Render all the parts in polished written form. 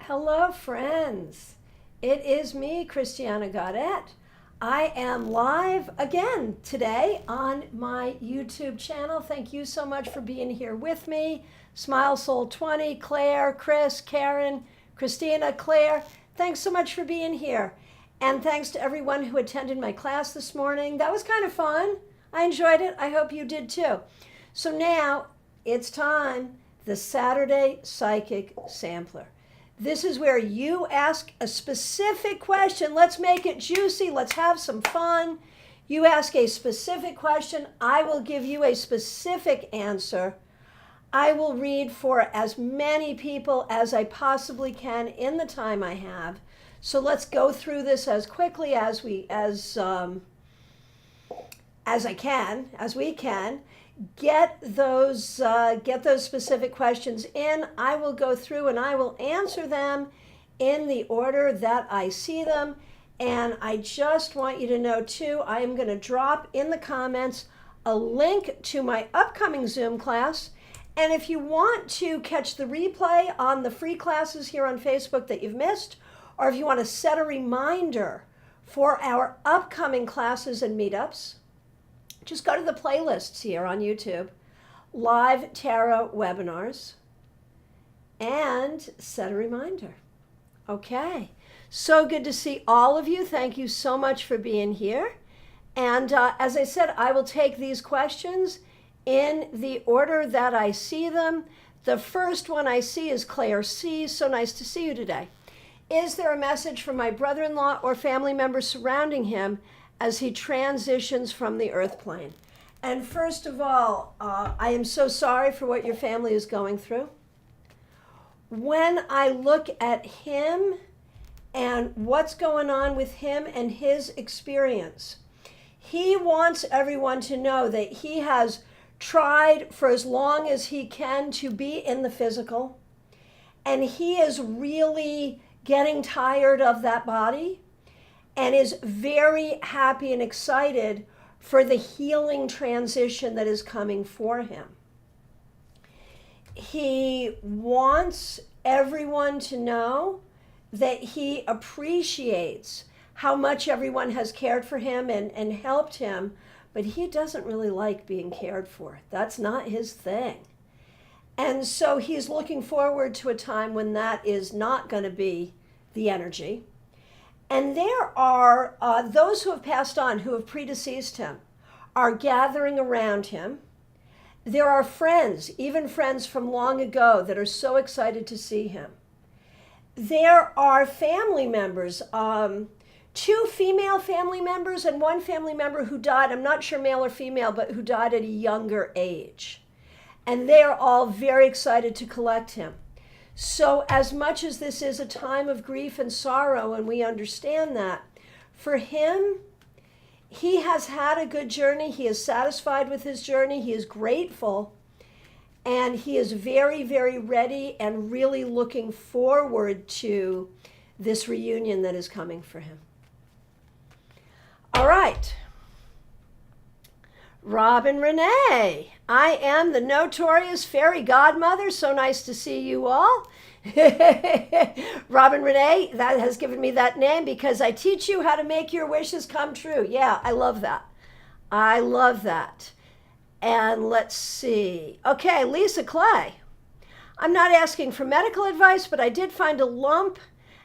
Hello, friends. It is me, Christiana Gaudet. I am live again today on my YouTube channel. Thank you so much for being here with me. Smile Soul 20, Claire, Chris, Karen, Christina, Claire. Thanks so much for being here. And thanks to everyone who attended my class this morning. That was kind of fun. I enjoyed it. I hope you did too. So now it's time, the Saturday Psychic Sampler. This is where you ask a specific question. Let's make it juicy. Let's have some fun. You ask a specific question. I will give you a specific answer. I will read for as many people as I possibly can in the time I have. So let's go through this as quickly as we can. Get those specific questions in. I will go through and I will answer them in the order that I see them. And I just want you to know too, I am going to drop in the comments a link to my upcoming Zoom class. And if you want to catch the replay on the free classes here on Facebook that you've missed, or if you want to set a reminder for our upcoming classes and meetups, just go to the playlists here on YouTube, live tarot webinars, and set a reminder. Okay, so good to see all of you. Thank you so much for being here. And as I said, I will take these questions in the order that I see them. The first one I see is Claire C. So nice to see you today. Is there a message from my brother-in-law or family members surrounding him as he transitions from the earth plane? And first of all, I am so sorry for what your family is going through. When I look at him and what's going on with him and his experience, he wants everyone to know that he has tried for as long as he can to be in the physical, and he is really getting tired of that body and is very happy and excited for the healing transition that is coming for him. He wants everyone to know that he appreciates how much everyone has cared for him and helped him, but he doesn't really like being cared for. That's not his thing. And so he's looking forward to a time when that is not going to be the energy. And there are those who have passed on, who have predeceased him, are gathering around him. There are friends, even friends from long ago, that are so excited to see him. There are family members, 2 female family members and 1 family member who died, I'm not sure male or female, but who died at a younger age. And they are all very excited to collect him. So as much as this is a time of grief and sorrow, and we understand that, for him, he has had a good journey. He is satisfied with his journey. He is grateful. And he is very, very ready and really looking forward to this reunion that is coming for him. All right. Robin Renee, I am the notorious fairy godmother. So nice to see you all. Robin Renee, that has given me that name because I teach you how to make your wishes come true. Yeah, I love that. I love that. And let's see. Okay, Lisa Clay. I'm not asking for medical advice, but I did find a lump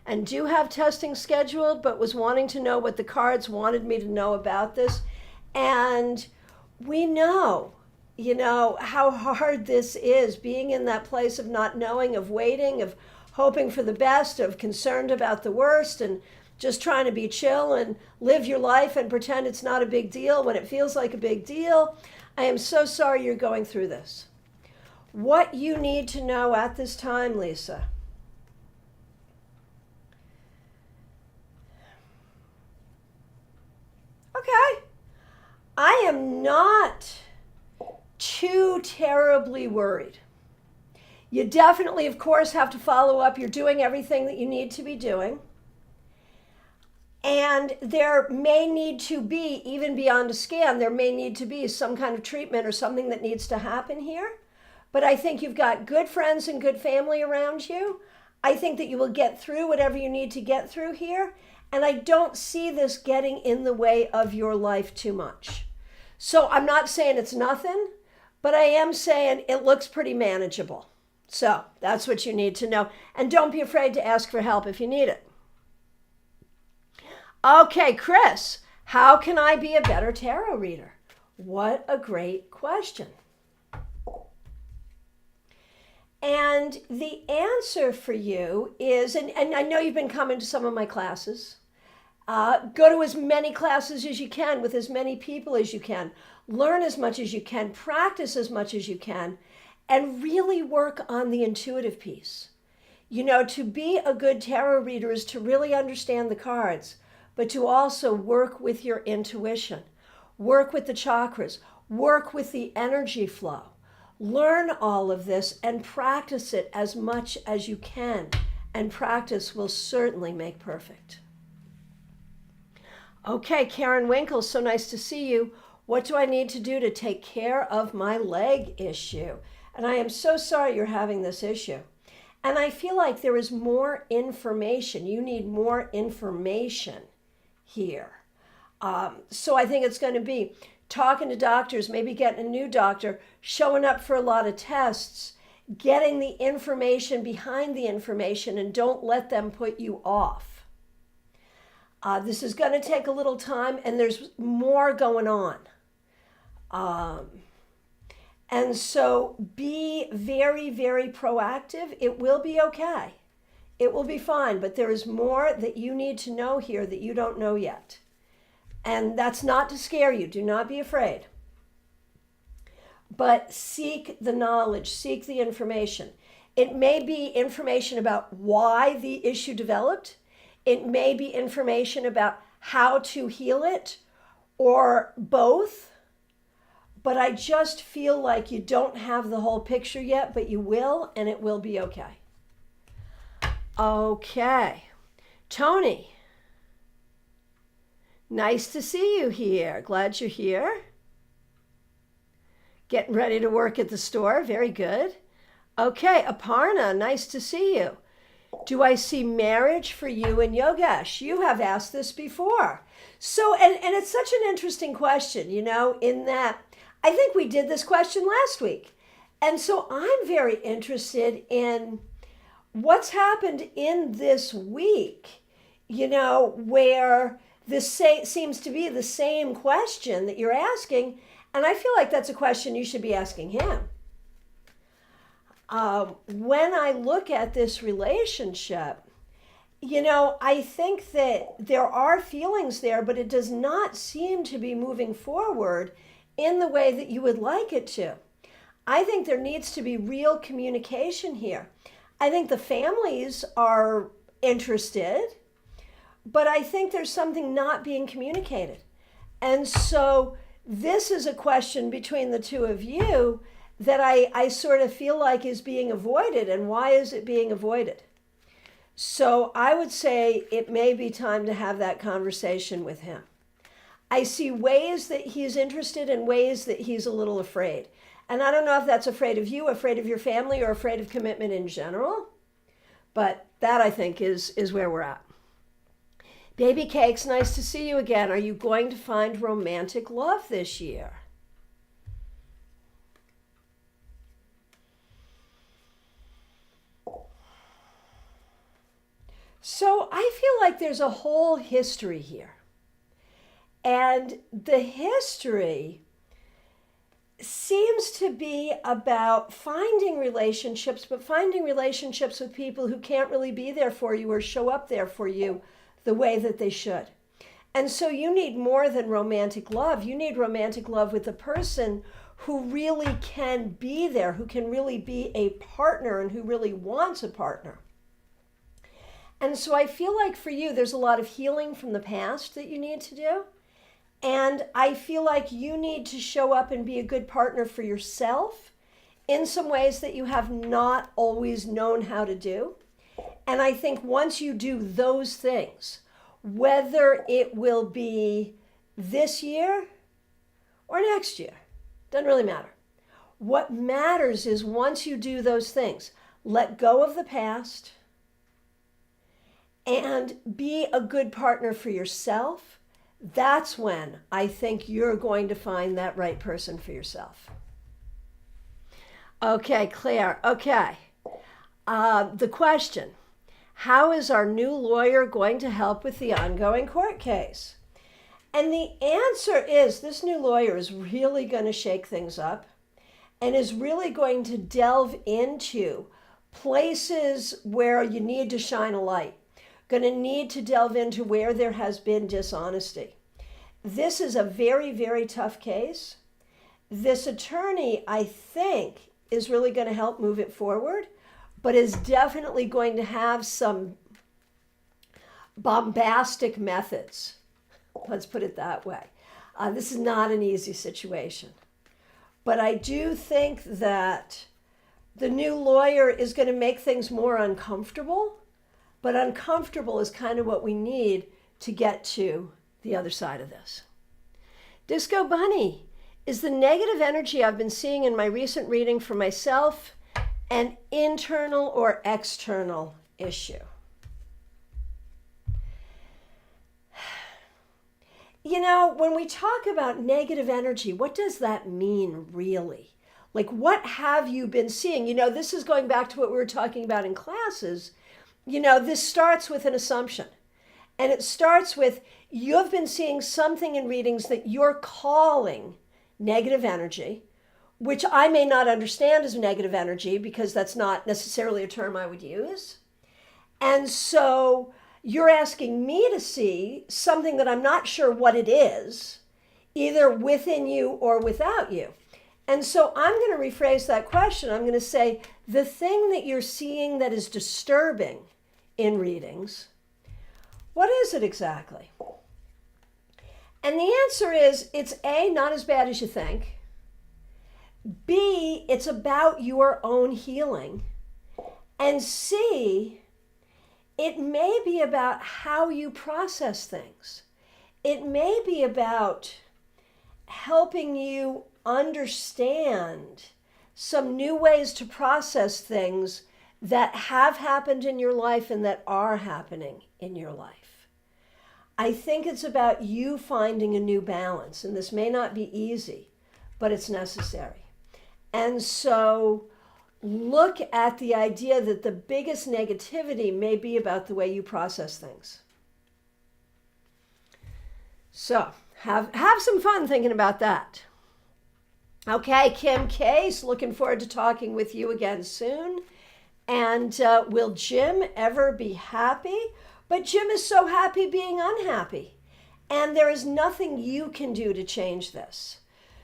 and do have testing scheduled, but was wanting to know what the cards wanted me to know about this. And we know, how hard this is, being in that place of not knowing, of waiting, of hoping for the best, of concerned about the worst, and just trying to be chill and live your life and pretend it's not a big deal when it feels like a big deal. I am so sorry you're going through this. What you need to know at this time, Lisa. Okay. I am not too terribly worried. You definitely, of course, have to follow up. You're doing everything that you need to be doing. And there may need to be, even beyond a scan, there may need to be some kind of treatment or something that needs to happen here. But I think you've got good friends and good family around you. I think that you will get through whatever you need to get through here. And I don't see this getting in the way of your life too much. So I'm not saying it's nothing, but I am saying it looks pretty manageable. So that's what you need to know. And don't be afraid to ask for help if you need it. Okay, Chris, how can I be a better tarot reader? What a great question. And the answer for you is, and I know you've been coming to some of my classes, go to as many classes as you can with as many people as you can. Learn as much as you can, practice as much as you can, and really work on the intuitive piece. You know, to be a good tarot reader is to really understand the cards, but to also work with your intuition, work with the chakras, work with the energy flow. Learn all of this and practice it as much as you can, and practice will certainly make perfect. Okay, Karen Winkle, so nice to see you. What do I need to do to take care of my leg issue? And I am so sorry you're having this issue. And I feel like there is more information. You need more information here. So I think it's going to be talking to doctors, maybe getting a new doctor, showing up for a lot of tests, getting the information behind the information, and don't let them put you off. This is going to take a little time, and there's more going on. And so be very, very proactive. It will be okay. It will be fine, but there is more that you need to know here that you don't know yet. And that's not to scare you. Do not be afraid. But seek the knowledge, seek the information. It may be information about why the issue developed. It may be information about how to heal it, or both. But I just feel like you don't have the whole picture yet, but you will, and it will be okay. Okay. Tony. Nice to see you here. Glad you're here. Getting ready to work at the store. Very good. Okay, Aparna, nice to see you. Do I see marriage for you and Yogesh? You have asked this before. So, and it's such an interesting question, you know, in that I think we did this question last week. And so I'm very interested in what's happened in this week, you know, where this seems to be the same question that you're asking, and I feel like that's a question you should be asking him. When I look at this relationship, you know, I think that there are feelings there, but it does not seem to be moving forward in the way that you would like it to. I think there needs to be real communication here. I think the families are interested, but I think there's something not being communicated. And so this is a question between the two of you that I sort of feel like is being avoided. And why is it being avoided? So I would say it may be time to have that conversation with him. I see ways that he's interested and ways that he's a little afraid. And I don't know if that's afraid of you, afraid of your family, or afraid of commitment in general. But that, I think, is where we're at. Baby Cakes, nice to see you again. Are you going to find romantic love this year? So I feel like there's a whole history here. And the history seems to be about finding relationships, but finding relationships with people who can't really be there for you or show up there for you the way that they should. And so you need more than romantic love. You need romantic love with a person who really can be there, who can really be a partner, and who really wants a partner. And so I feel like for you, there's a lot of healing from the past that you need to do. And I feel like you need to show up and be a good partner for yourself in some ways that you have not always known how to do. And I think once you do those things, whether it will be this year or next year, doesn't really matter. What matters is once you do those things, let go of the past, and be a good partner for yourself, that's when I think you're going to find that right person for yourself. Okay, Claire. Okay. The question, how is our new lawyer going to help with the ongoing court case? And the answer is this new lawyer is really going to shake things up and is really going to delve into places where you need to shine a light. Going to need to delve into where there has been dishonesty. This is a very, very tough case. This attorney, I think, is really going to help move it forward, but is definitely going to have some bombastic methods. Let's put it that way. This is not an easy situation. But I do think that the new lawyer is going to make things more uncomfortable, but uncomfortable is kind of what we need to get to the other side of this. Disco Bunny, is the negative energy I've been seeing in my recent reading for myself an internal or external issue? You know, when we talk about negative energy, what does that mean really? Like, what have you been seeing? You know, this is going back to what we were talking about in classes. You know, this starts with an assumption. And it starts with, you've been seeing something in readings that you're calling negative energy, which I may not understand as negative energy because that's not necessarily a term I would use. And so you're asking me to see something that I'm not sure what it is, either within you or without you. And so I'm going to rephrase that question. I'm going to say, the thing that you're seeing that is disturbing in readings, what is it exactly? And the answer is, it's A, not as bad as you think. B, it's about your own healing. And C, it may be about how you process things. It may be about helping you understand some new ways to process things that have happened in your life and that are happening in your life. I think it's about you finding a new balance, and this may not be easy, but it's necessary. And so look at the idea that the biggest negativity may be about the way you process things. So have some fun thinking about that. Okay, Kim Case, looking forward to talking with you again soon. And will Jim ever be happy? But Jim is so happy being unhappy. And there is nothing you can do to change this.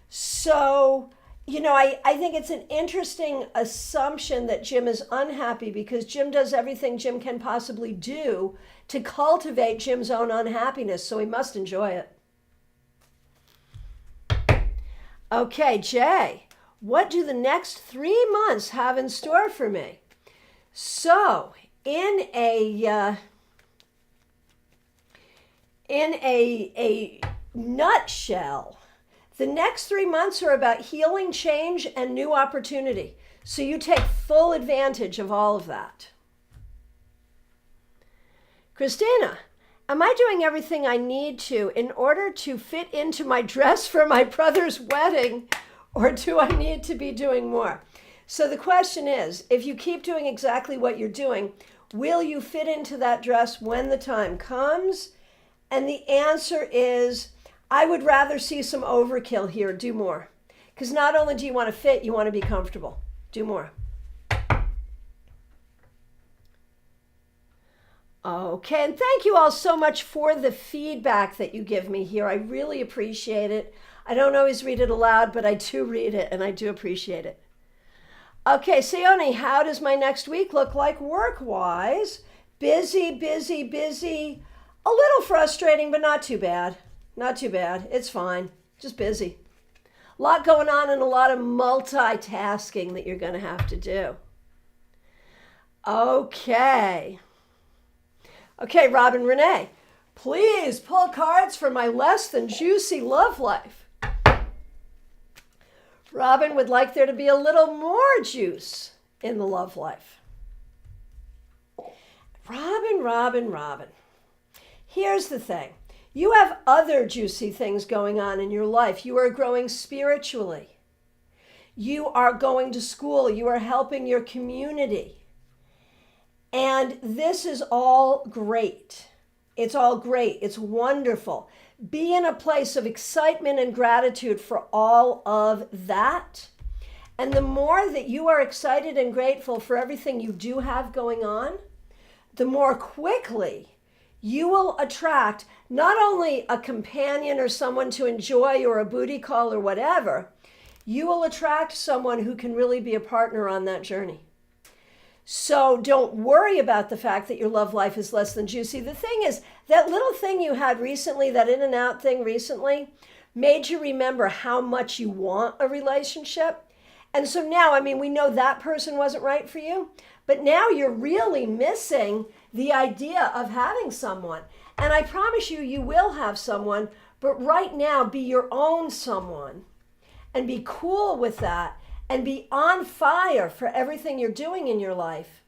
So, you know, I think it's an interesting assumption that Jim is unhappy because Jim does everything Jim can possibly do to cultivate Jim's own unhappiness, so he must enjoy it. Okay, Jay, what do the next 3 months have in store for me? So, in a nutshell, the next 3 months are about healing, change, and new opportunity. So you take full advantage of all of that. Christina, am I doing everything I need to in order to fit into my dress for my brother's wedding, or do I need to be doing more? So the question is, if you keep doing exactly what you're doing, will you fit into that dress when the time comes? And the answer is, I would rather see some overkill here. Do more. Because not only do you want to fit, you want to be comfortable. Do more. Okay, and thank you all so much for the feedback that you give me here. I really appreciate it. I don't always read it aloud, but I do read it, and I do appreciate it. Okay, Sione, how does my next week look like work-wise? Busy, busy, busy. A little frustrating, but not too bad. Not too bad. It's fine. Just busy. A lot going on and a lot of multitasking that you're going to have to do. Okay. Okay, Robin Renee, please pull cards for my less than juicy love life. Robin would like there to be a little more juice in the love life. Robin Robin, Robin, Robin. Here's the thing. You have other juicy things going on in your life. You are growing spiritually. You are going to school. You are helping your community. And this is all great. It's all great. It's wonderful. Be in a place of excitement and gratitude for all of that. And the more that you are excited and grateful for everything you do have going on, the more quickly you will attract not only a companion or someone to enjoy or a booty call or whatever, you will attract someone who can really be a partner on that journey. So don't worry about the fact that your love life is less than juicy. The thing is, that little thing you had recently, that in and out thing recently, made you remember how much you want a relationship. And so now, I mean, we know that person wasn't right for you, but now you're really missing the idea of having someone. And I promise you, you will have someone, but right now, be your own someone and be cool with that. And be on fire for everything you're doing in your life.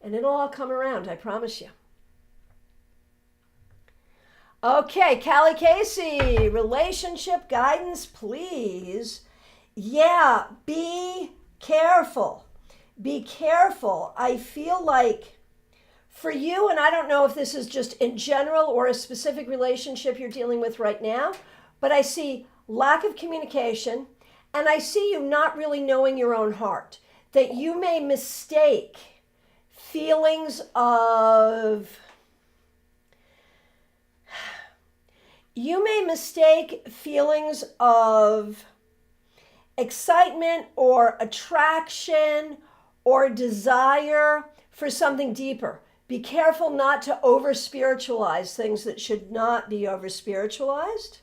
And it'll all come around, I promise you. Okay, Callie Casey, relationship guidance, please. Yeah, be careful. Be careful. I feel like for you, and I don't know if this is just in general or a specific relationship you're dealing with right now, but I see lack of communication. And I see you not really knowing your own heart, that you may mistake feelings of excitement or attraction or desire for something deeper. Be careful not to over-spiritualize things that should not be over-spiritualized.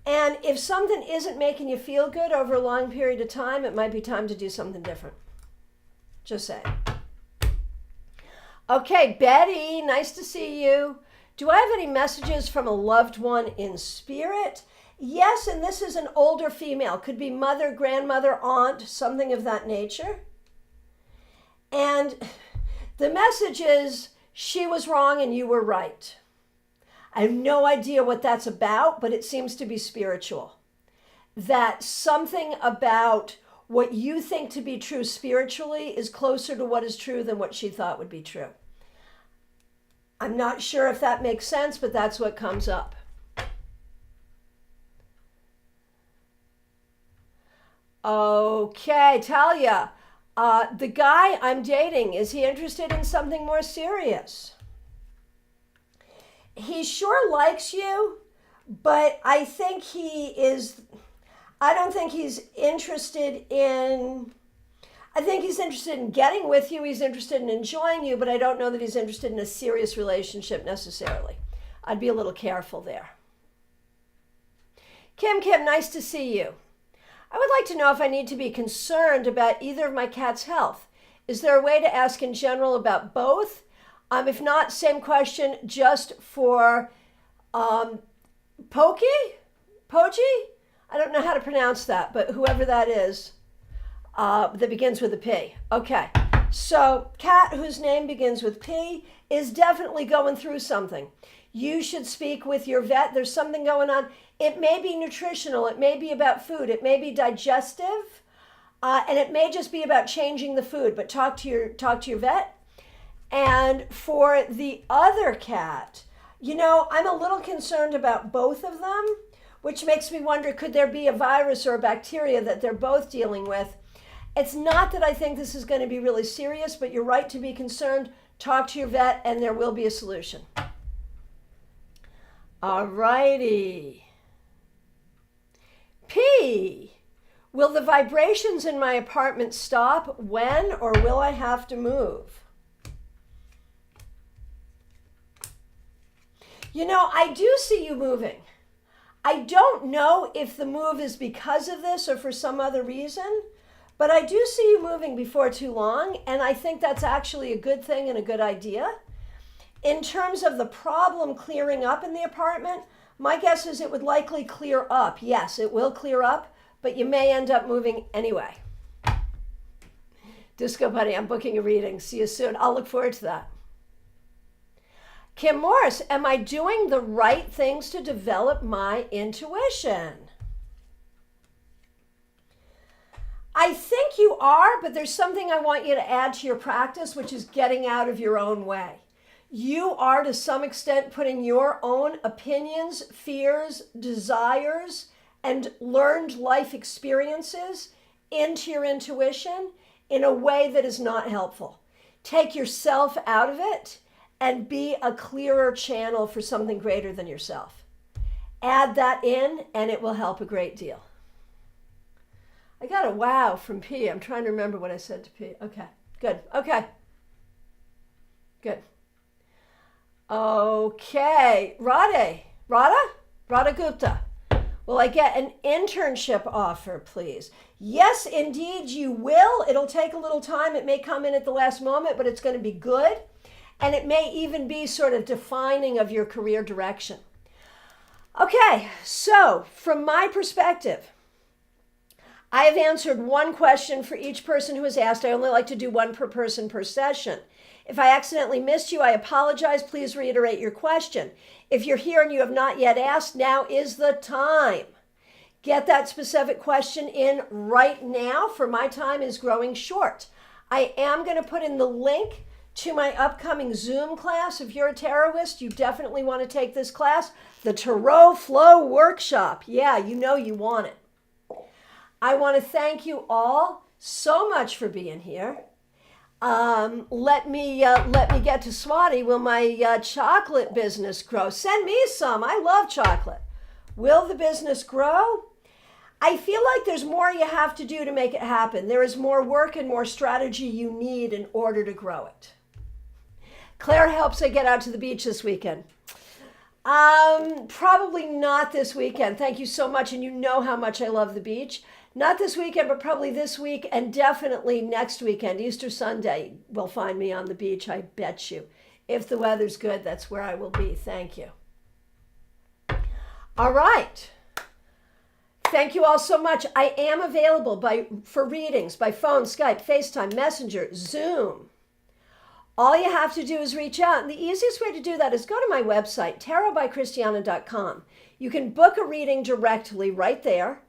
And if something isn't making you feel good over a long period of time, it might be time to do something different. Just saying. Okay, Betty, nice to see you. Do I have any messages from a loved one in spirit? Yes, and this is an older female. Could be mother, grandmother, aunt, something of that nature. And the message is, she was wrong and you were right. I have no idea what that's about, but it seems to be spiritual. That something about what you think to be true spiritually is closer to what is true than what she thought would be true. I'm not sure if that makes sense, but that's what comes up. Okay, Talia, the guy I'm dating, is he interested in something more serious? He sure likes you, but I don't think he's interested in, I think he's interested in getting with you, he's interested in enjoying you, but I don't know that he's interested in a serious relationship necessarily. I'd be a little careful there. Kim, nice to see you. I would like to know if I need to be concerned about either of my cat's health. Is there a way to ask in general about both? If not, same question, just for Poji? I don't know how to pronounce that, but whoever that is, that begins with a P. Okay, so cat whose name begins with P is definitely going through something. You should speak with your vet. There's something going on. It may be nutritional. It may be about food. It may be digestive, and it may just be about changing the food. But talk to your vet. And for the other cat, I'm a little concerned about both of them, which makes me wonder, could there be a virus or a bacteria that they're both dealing with? It's not that I think this is going to be really serious, but you're right to be concerned. Talk to your vet, and there will be a solution. All righty. P, will the vibrations in my apartment stop? When, or will I have to move? I do see you moving. I don't know if the move is because of this or for some other reason, but I do see you moving before too long, and I think that's actually a good thing and a good idea. In terms of the problem clearing up in the apartment, my guess is it would likely clear up. Yes, it will clear up, but you may end up moving anyway. Disco Buddy, I'm booking a reading. See you soon. I'll look forward to that. Kim Morris, am I doing the right things to develop my intuition? I think you are, but there's something I want you to add to your practice, which is getting out of your own way. You are, to some extent, putting your own opinions, fears, desires, and learned life experiences into your intuition in a way that is not helpful. Take yourself out of it and be a clearer channel for something greater than yourself. Add that in, and it will help a great deal. I got a wow from P. I'm trying to remember what I said to P. Okay, good. Okay, good. Okay, Radha Gupta. Will I get an internship offer, please? Yes, indeed, you will. It'll take a little time. It may come in at the last moment, but it's going to be good. And it may even be sort of defining of your career direction. Okay, so from my perspective, I have answered one question for each person who has asked. I only like to do one per person per session. If I accidentally missed you, I apologize. Please reiterate your question. If you're here and you have not yet asked, now is the time. Get that specific question in right now, for my time is growing short. I am going to put in the link to my upcoming Zoom class. If you're a tarotist, you definitely want to take this class, the Tarot Flow Workshop. Yeah, you know you want it. I want to thank you all so much for being here. Let me get to Swati. Will my chocolate business grow? Send me some. I love chocolate. Will the business grow? I feel like there's more you have to do to make it happen. There is more work and more strategy you need in order to grow it. Claire helps I get out to the beach this weekend. Probably not this weekend. Thank you so much. And you know how much I love the beach. Not this weekend, but probably this week and definitely next weekend. Easter Sunday will find me on the beach, I bet you. If the weather's good, that's where I will be. Thank you. All right. Thank you all so much. I am available for readings by phone, Skype, FaceTime, Messenger, Zoom. All you have to do is reach out. And the easiest way to do that is go to my website, tarotbychristiana.com. You can book a reading directly right there.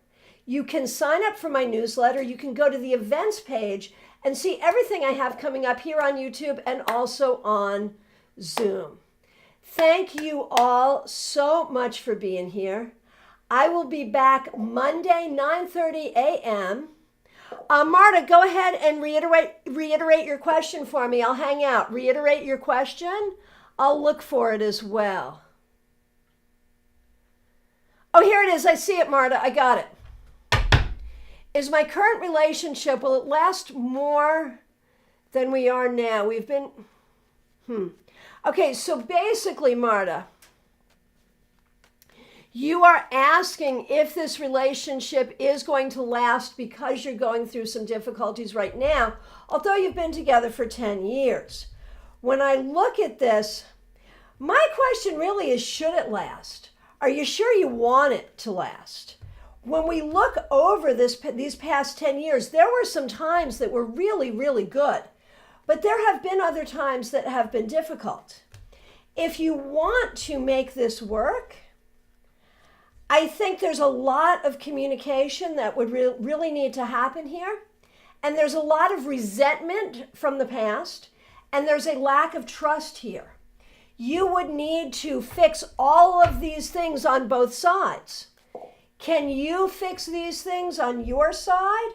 You can sign up for my newsletter. You can go to the events page and see everything I have coming up here on YouTube and also on Zoom. Thank you all so much for being here. I will be back Monday, 9:30 a.m. Marta, go ahead and reiterate your question for me. I'll hang out. Reiterate your question. I'll look for it as well. Oh, here it is. I see it, Marta. I got it. Is my current relationship, will it last more than we are now? We've been, Okay, so basically, Marta, you are asking if this relationship is going to last because you're going through some difficulties right now, although you've been together for 10 years. When I look at this, my question really is, should it last? Are you sure you want it to last? When we look over these past 10 years, there were some times that were really, really good, but there have been other times that have been difficult. If you want to make this work, I think there's a lot of communication that would really need to happen here, and there's a lot of resentment from the past, and there's a lack of trust here. You would need to fix all of these things on both sides. Can you fix these things on your side?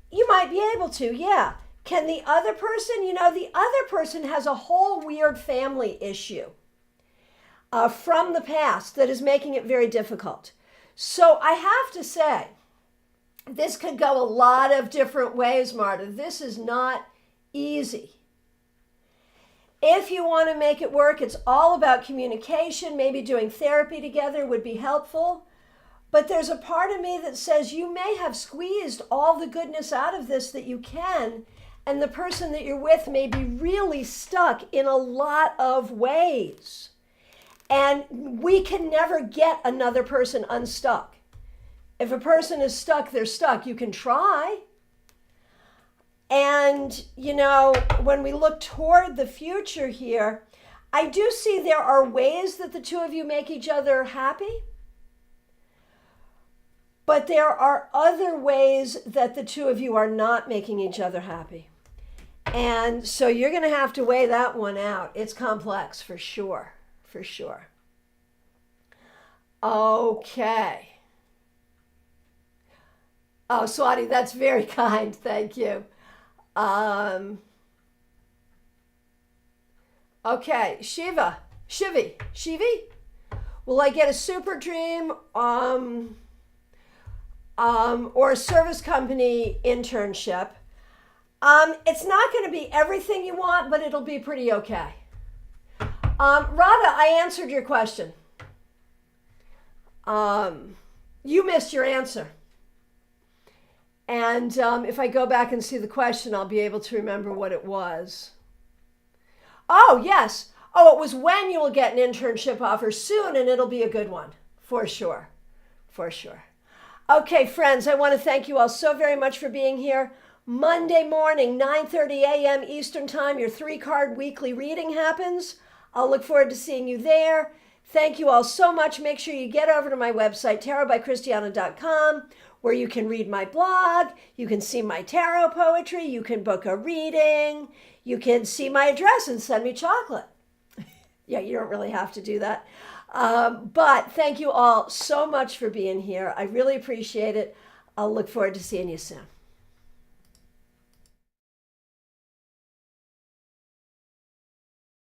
You might be able to, yeah. Can the other person? The other person has a whole weird family issue from the past that is making it very difficult. So I have to say, this could go a lot of different ways, Marta. This is not easy. If you want to make it work, it's all about communication. Maybe doing therapy together would be helpful. But there's a part of me that says you may have squeezed all the goodness out of this that you can, and the person that you're with may be really stuck in a lot of ways. And we can never get another person unstuck. If a person is stuck, they're stuck. You can try. And, when we look toward the future here, I do see there are ways that the two of you make each other happy, but there are other ways that the two of you are not making each other happy. And so you're going to have to weigh that one out. It's complex for sure, for sure. Okay. Oh, Swati, that's very kind. Thank you. Okay, Shivi. Will I get a super dream or a service company internship? It's not going to be everything you want, but it'll be pretty okay. Radha, I answered your question. You missed your answer. And if I go back and see the question, I'll be able to remember what it was. Oh, yes. Oh, it was when you will get an internship offer soon, and it'll be a good one. For sure. For sure. Okay, friends, I want to thank you all so very much for being here. Monday morning, 9:30 a.m. Eastern Time, your 3-card weekly reading happens. I'll look forward to seeing you there. Thank you all so much. Make sure you get over to my website, tarotbychristiana.com, where you can read my blog, you can see my tarot poetry, you can book a reading, you can see my address and send me chocolate. Yeah, you don't really have to do that. But thank you all so much for being here. I really appreciate it. I'll look forward to seeing you soon.